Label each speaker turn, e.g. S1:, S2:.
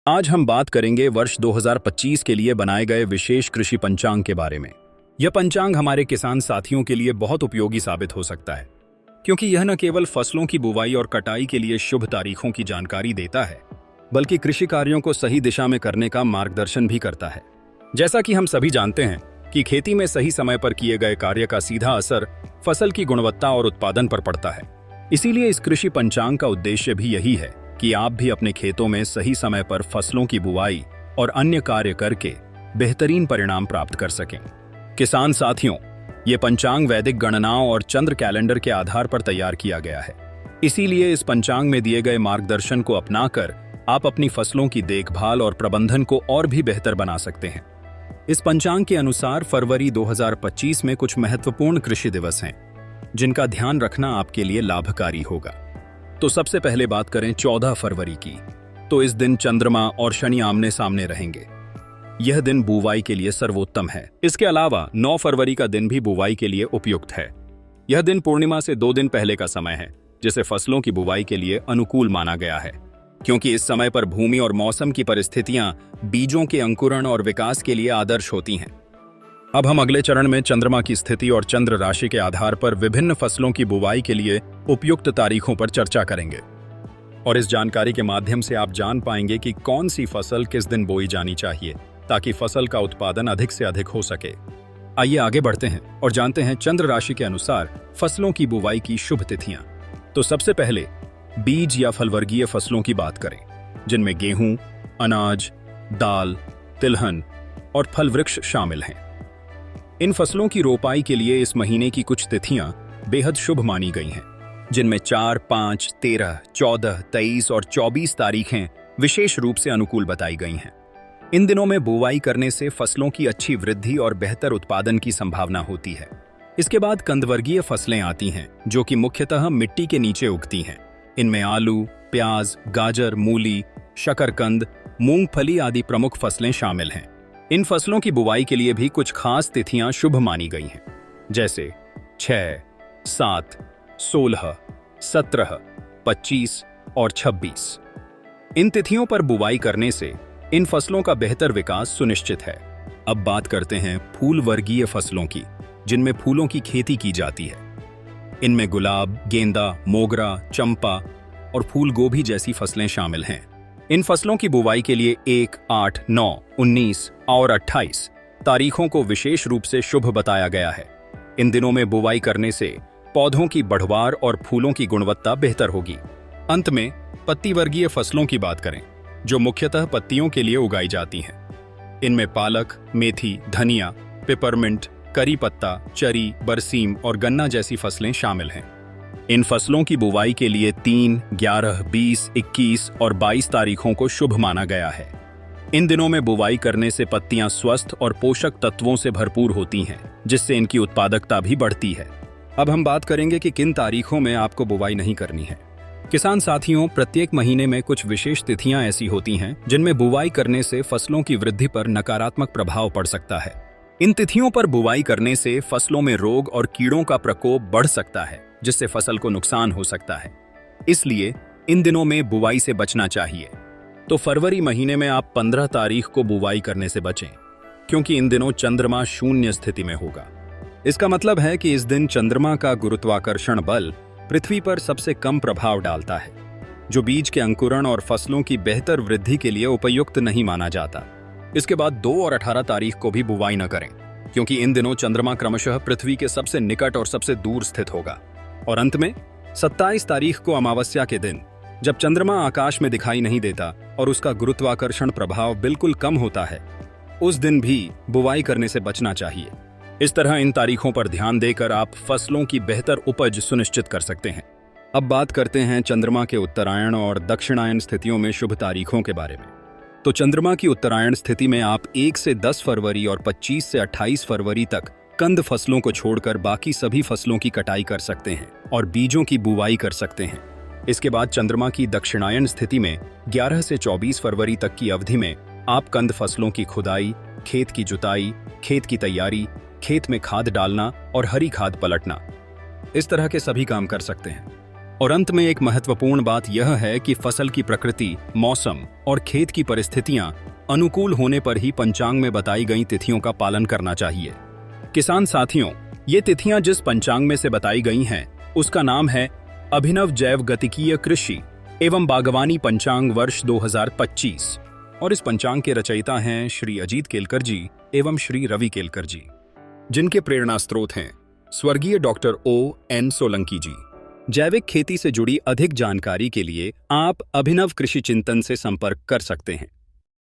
S1: आज हम बात करेंगे वर्ष 2025 के लिए बनाए गए विशेष कृषि पंचांग के बारे में। यह पंचांग हमारे किसान साथियों के लिए बहुत उपयोगी साबित हो सकता है, क्योंकि यह न केवल फसलों की बुवाई और कटाई के लिए शुभ तारीखों की जानकारी देता है, बल्कि कृषि कार्यों को सही दिशा में करने का मार्गदर्शन भी करता है। जैसा कि हम सभी जानते हैं कि खेती में सही समय पर किए गए कार्य का सीधा असर फसल की गुणवत्ता और उत्पादन पर पड़ता है। इसीलिए इस कृषि पंचांग का उद्देश्य भी यही है कि आप भी अपने खेतों में सही समय पर फसलों की बुवाई और अन्य कार्य करके बेहतरीन परिणाम प्राप्त कर सकें। किसान साथियों, ये पंचांग वैदिक गणनाओं और चंद्र कैलेंडर के आधार पर तैयार किया गया है। इसीलिए इस पंचांग में दिए गए मार्गदर्शन को अपनाकर आप अपनी फसलों की देखभाल और प्रबंधन को और भी बेहतर बना सकते हैं। इस पंचांग के अनुसार फरवरी 2025 में कुछ महत्वपूर्ण कृषि दिवस हैं, जिनका ध्यान रखना आपके लिए लाभकारी होगा। तो सबसे पहले बात करें 14 फरवरी की, तो इस दिन चंद्रमा और शनि आमने सामने रहेंगे। यह दिन बुवाई के लिए सर्वोत्तम है। इसके अलावा 9 फरवरी का दिन भी बुवाई के लिए उपयुक्त है। यह दिन पूर्णिमा से 2 दिन पहले का समय है, जिसे फसलों की बुवाई के लिए अनुकूल माना गया है, क्योंकि इस समय पर भूमि और मौसम की परिस्थितियां बीजों के अंकुरण और विकास के लिए आदर्श होती हैं। अब हम अगले चरण में चंद्रमा की स्थिति और चंद्र राशि के आधार पर विभिन्न फसलों की बुवाई के लिए उपयुक्त तारीखों पर चर्चा करेंगे, और इस जानकारी के माध्यम से आप जान पाएंगे कि कौन सी फसल किस दिन बोई जानी चाहिए, ताकि फसल का उत्पादन अधिक से अधिक हो सके। आइए आगे बढ़ते हैं और जानते हैं चंद्र राशि के अनुसार फसलों की बुवाई की शुभ तिथियां। तो सबसे पहले बीज या फलवर्गीय फसलों की बात करें, जिनमें गेहूं, अनाज, दाल, तिलहन और फल वृक्ष शामिल हैं। इन फसलों की रोपाई के लिए इस महीने की कुछ तिथियां बेहद शुभ मानी गई हैं, जिनमें 4, 5, 13, 14, 23 और 24 तारीखें विशेष रूप से अनुकूल बताई गई हैं। इन दिनों में बुवाई करने से फसलों की अच्छी वृद्धि और बेहतर उत्पादन की संभावना होती है। इसके बाद कंदवर्गीय फसलें आती हैं, जो कि मुख्यतः मिट्टी के नीचे उगती हैं। इनमें आलू, प्याज, गाजर, मूली, शकरकंद, मूंगफली आदि प्रमुख फसलें शामिल हैं। इन फसलों की बुवाई के लिए भी कुछ खास तिथियां शुभ मानी गई हैं, जैसे 6, 7, 16, 17, 25 और 26। इन तिथियों पर बुवाई करने से इन फसलों का बेहतर विकास सुनिश्चित है। अब बात करते हैं फूल वर्गीय फसलों की, जिनमें फूलों की खेती की जाती है। इनमें गुलाब, गेंदा, मोगरा, चंपा और फूल गोभी जैसी फसलें शामिल हैं। इन फसलों की बुवाई के लिए 1, 8, 9, 19 और 28 तारीखों को विशेष रूप से शुभ बताया गया है। इन दिनों में बुवाई करने से पौधों की बढ़वार और फूलों की गुणवत्ता बेहतर होगी। अंत में पत्ती वर्गीय फसलों की बात करें, जो मुख्यतः पत्तियों के लिए उगाई जाती हैं। इनमें पालक, मेथी, धनिया, पिपरमिंट, करी पत्ता, चरी, बरसीम और गन्ना जैसी फसलें शामिल हैं। इन फसलों की बुवाई के लिए 3, 11, 20, 21 और 22 तारीखों को शुभ माना गया है। इन दिनों में बुवाई करने से पत्तियां स्वस्थ और पोषक तत्वों से भरपूर होती हैं, जिससे इनकी उत्पादकता भी बढ़ती है। अब हम बात करेंगे कि किन तारीखों में आपको बुवाई नहीं करनी है। किसान साथियों, प्रत्येक महीने में कुछ विशेष तिथियां ऐसी होती हैं जिनमें बुवाई करने से फसलों की वृद्धि पर नकारात्मक प्रभाव पड़ सकता है। इन तिथियों पर बुवाई करने से फसलों में रोग और कीड़ों का प्रकोप बढ़ सकता है, जिससे फसल को नुकसान हो सकता है। इसलिए इन दिनों में बुवाई से बचना चाहिए। तो फरवरी महीने में आप 15 तारीख को बुवाई करने से बचें, क्योंकि इन दिनों चंद्रमा शून्य स्थिति में होगा। इसका मतलब है कि इस दिन चंद्रमा का गुरुत्वाकर्षण बल पृथ्वी पर सबसे कम प्रभाव डालता है, जो बीज के अंकुरण और फसलों की बेहतर वृद्धि के लिए उपयुक्त नहीं माना जाता। इसके बाद 2 और 18 तारीख को भी बुवाई न करें, क्योंकि इन दिनों चंद्रमा क्रमशः पृथ्वी के सबसे निकट और सबसे दूर स्थित होगा। और अंत में 27 तारीख को अमावस्या के दिन, जब चंद्रमा आकाश में दिखाई नहीं देता और उसका गुरुत्वाकर्षण प्रभाव बिल्कुल कम होता है, उस दिन भी बुवाई करने से बचना चाहिए। इस तरह इन तारीखों पर ध्यान देकर आप फसलों की बेहतर उपज सुनिश्चित कर सकते हैं। अब बात करते हैं चंद्रमा के उत्तरायण और दक्षिणायन स्थितियों में शुभ तारीखों के बारे में। तो चंद्रमा की उत्तरायण स्थिति में आप 1 से 10 फरवरी और 25 से 28 फरवरी तक कंद फसलों को छोड़कर बाकी सभी फसलों की कटाई कर सकते हैं और बीजों की बुवाई कर सकते हैं। इसके बाद चंद्रमा की दक्षिणायन स्थिति में 11 से 24 फरवरी तक की अवधि में आप कंद फसलों की खुदाई, खेत की जुताई, खेत की तैयारी, खेत में खाद डालना और हरी खाद पलटना, इस तरह के सभी काम कर सकते हैं। और अंत में एक महत्वपूर्ण बात यह है कि फसल की प्रकृति, मौसम और खेत की परिस्थितियां अनुकूल होने पर ही पंचांग में बताई गई तिथियों का पालन करना चाहिए। किसान साथियों, ये तिथियां जिस पंचांग में से बताई गई हैं, उसका नाम है अभिनव जैव गतिकीय कृषि एवं बागवानी पंचांग वर्ष 2025 और इस पंचांग के रचयिता हैं श्री अजीत केलकर जी एवं श्री रवि केलकर जी, जिनके प्रेरणा स्रोत हैं स्वर्गीय डॉक्टर O.N. सोलंकी जी। जैविक खेती से जुड़ी अधिक जानकारी के लिए आप अभिनव कृषि चिंतन से संपर्क कर सकते हैं।